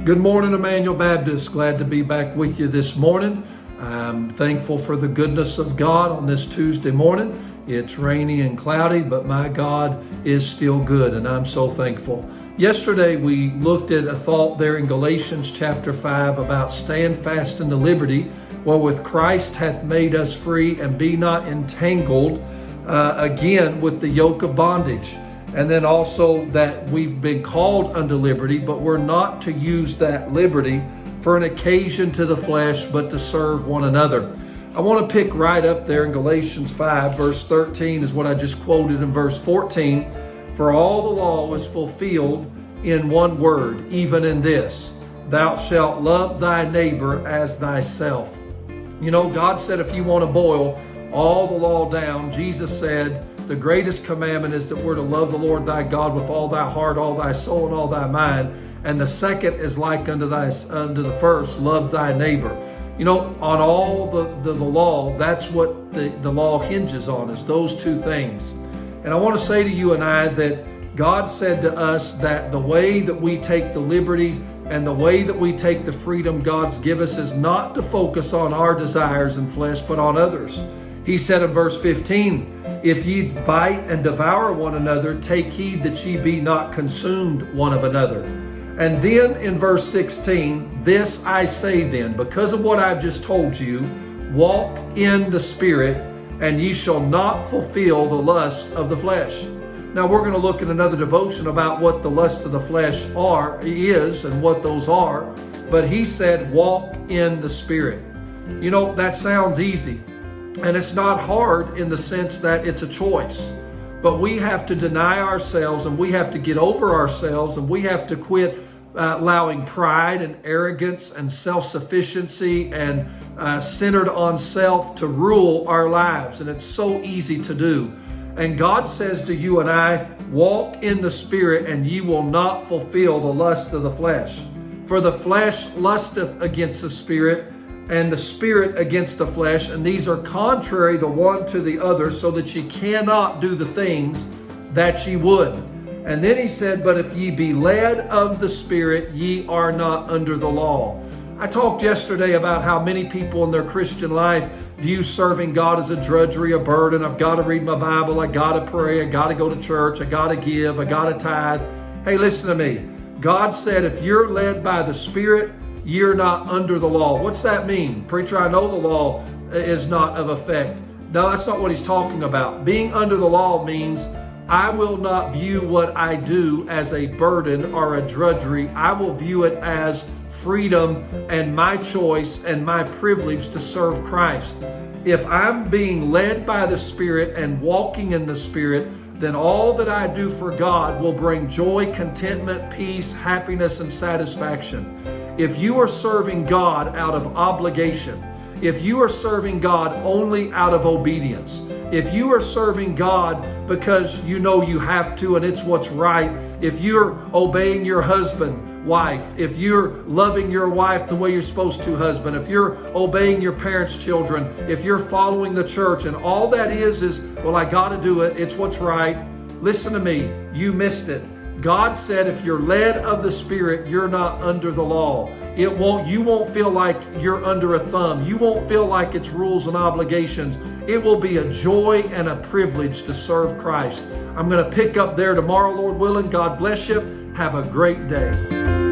Good morning, Emmanuel Baptist. Glad to be back with you this morning. I'm thankful for the goodness of God on this Tuesday morning. It's rainy and cloudy, but my God is still good, and I'm so thankful. Yesterday, we looked at a thought there in Galatians chapter 5 about stand fast in the liberty wherewith Christ hath made us free, and be not entangled again with the yoke of bondage. And then also that we've been called unto liberty, but we're not to use that liberty for an occasion to the flesh, but to serve one another. I want to pick right up there in Galatians 5, verse 13 is what I just quoted in verse 14. For all the law was fulfilled in one word, even in this, thou shalt love thy neighbor as thyself. You know, God said if you want to boil all the law down, Jesus said, the greatest commandment is that we're to love the Lord thy God with all thy heart, all thy soul, and all thy mind. And the second is like unto the first, love thy neighbor. You know, on all the law, that's what the law hinges on, is those two things. And I want to say to you and I that God said to us that the way that we take the liberty and the way that we take the freedom God's give us is not to focus on our desires and flesh, but on others. He said in verse 15, if ye bite and devour one another, take heed that ye be not consumed one of another. And then in verse 16, this I say then, because of what I've just told you, walk in the Spirit, and ye shall not fulfill the lust of the flesh. Now we're going to look at another devotion about what the lust of the flesh is and what those are. But he said, walk in the Spirit. You know, that sounds easy. And it's not hard in the sense that it's a choice. But we have to deny ourselves, and we have to get over ourselves, and we have to quit allowing pride and arrogance and self-sufficiency and centered on self to rule our lives. And it's so easy to do. And God says to you and I, walk in the Spirit, and ye will not fulfill the lust of the flesh. For the flesh lusteth against the Spirit, and the Spirit against the flesh, and these are contrary the one to the other, so that ye cannot do the things that ye would. And then he said, but if ye be led of the Spirit, ye are not under the law. I talked yesterday about how many people in their Christian life view serving God as a drudgery, a burden. I've got to read my Bible, I got to pray, I got to go to church, I got to give, I got to tithe. Hey, listen to me. God said if you're led by the Spirit, you're not under the law. What's that mean? Preacher, I know the law is not of effect. No, that's not what he's talking about. Being under the law means I will not view what I do as a burden or a drudgery. I will view it as freedom and my choice and my privilege to serve Christ. If I'm being led by the Spirit and walking in the Spirit, then all that I do for God will bring joy, contentment, peace, happiness, and satisfaction. If you are serving God out of obligation, if you are serving God only out of obedience, if you are serving God because you know you have to and it's what's right, if you're obeying your husband, wife, if you're loving your wife the way you're supposed to, husband, if you're obeying your parents' children, if you're following the church, and all that is, well, I got to do it, it's what's right. Listen to me, you missed it. God said if you're led of the Spirit, you're not under the law. You won't feel like you're under a thumb. You won't feel like it's rules and obligations. It will be a joy and a privilege to serve Christ. I'm going to pick up there tomorrow, Lord willing. God bless you. Have a great day.